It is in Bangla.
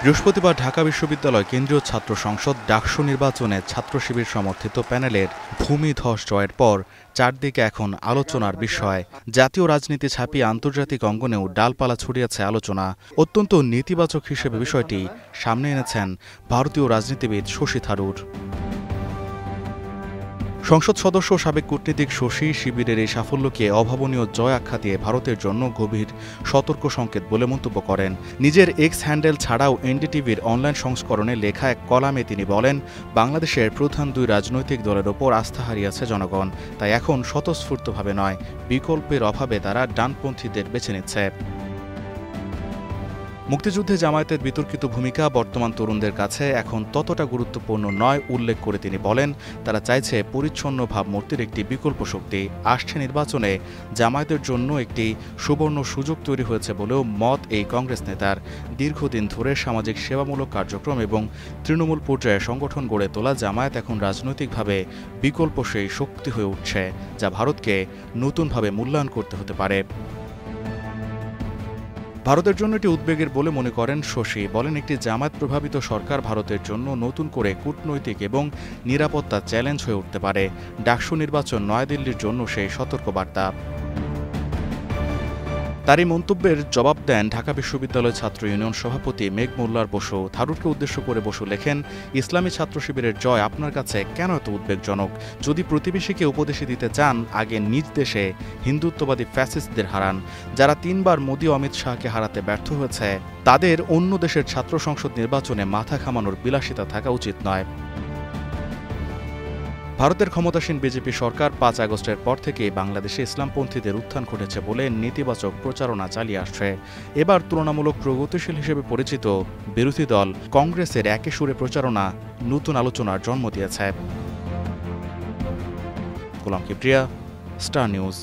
বৃহস্পতিবার ঢাকা বিশ্ববিদ্যালয় কেন্দ্রীয় ছাত্র সংসদ ডাকসু নির্বাচনে ছাত্র শিবির সমর্থিত প্যানেলের ভূমিধস জয়ের পর চারদিকে এখন আলোচনার বিষয়। জাতীয় রাজনীতি ছাপিয়ে আন্তর্জাতিক অঙ্গনেও ডালপালা ছড়িয়েছে আলোচনা। অত্যন্ত নেতিবাচক হিসেবে বিষয়টি সামনে এনেছেন ভারতীয় রাজনীতিবিদ শশী থারুর। সংসদ সদস্য সাবেক কূটনীতিক শশী শিবিরের এই সাফল্যকে অভাবনীয় জয় আখ্যা দিয়ে ভারতের জন্য গভীর সতর্ক সংকেত বলে মন্তব্য করেন। নিজের এক্স হ্যান্ডেল ছাড়াও এনডিটিভির অনলাইন সংস্করণে লেখা এক কলামে তিনি বলেন, বাংলাদেশের প্রধান দুই রাজনৈতিক দলের ওপর আস্থা হারিয়েছে জনগণ, তাই এখন স্বতঃস্ফূর্তভাবে নয়, বিকল্পের অভাবে তারা ডানপন্থীদের বেছে নিচ্ছে। মুক্তিযুদ্ধে জামায়াতের বিতর্কিত ভূমিকা বর্তমান তরুণদের কাছে এখন ততটা গুরুত্বপূর্ণ নয় উল্লেখ করে তিনি বলেন, তারা চাইছে পরিচ্ছন্ন ভাবমূর্তির একটি বিকল্প শক্তি। আসছে নির্বাচনে জামায়াতের জন্য একটি সুবর্ণ সুযোগ তৈরি হয়েছে বলেও মত এই কংগ্রেস নেতার। দীর্ঘদিন ধরে সামাজিক সেবামূলক কার্যক্রম এবং তৃণমূল পর্যায়ে সংগঠন গড়ে তোলা জামায়াত এখন রাজনৈতিকভাবে বিকল্প সেই শক্তি হয়ে উঠছে, যা ভারতকে নতুনভাবে মূল্যায়ন করতে হতে পারে। ভারতের জন্য এটি উদ্বেগের বলে মনে করেন শশী। বলেন, একটি জামায়াত প্রভাবিত সরকার ভারতের জন্য নতুন করে কূটনৈতিক এবং নিরাপত্তা চ্যালেঞ্জ হয়ে উঠতে পারে। ডাকসু নির্বাচন নয়াদিল্লির জন্য সেই সতর্কবার্তা। তারই মন্তব্যের জবাব দেন ঢাকা বিশ্ববিদ্যালয় ছাত্র ইউনিয়ন সভাপতি মেঘ মোল্লার বসু। থারুরকে উদ্দেশ্য করে বসু লেখেন, ইসলামী ছাত্র শিবিরের জয় আপনার কাছে কেন এত উদ্বেগজনক? যদি প্রতিবেশীকে উপদেশ দিতে চান, আগে নিজ দেশে হিন্দুত্ববাদী ফ্যাসিস্টদের হারান। যারা 3 বার মোদি অমিত শাহকে হারাতে ব্যর্থ হয়েছে, তাদের অন্য দেশের ছাত্র সংসদ নির্বাচনে মাথা ঘামানোর বিলাসিতা থাকা উচিত নয়। ভারতের ক্ষমতাসীন বিজেপি সরকার 5 আগস্টের পর থেকে বাংলাদেশে ইসলামপন্থীদের উত্থান ঘটেছে বলে নেতিবাচক প্রচারণা চালিয়ে আসছে। এবার তুলনামূলক প্রগতিশীল হিসেবে পরিচিত বিরোধী দল কংগ্রেসের একে সুরে প্রচারণা নতুন আলোচনার জন্ম দিয়েছে। গোলাম কিবরিয়া, স্টার নিউজ।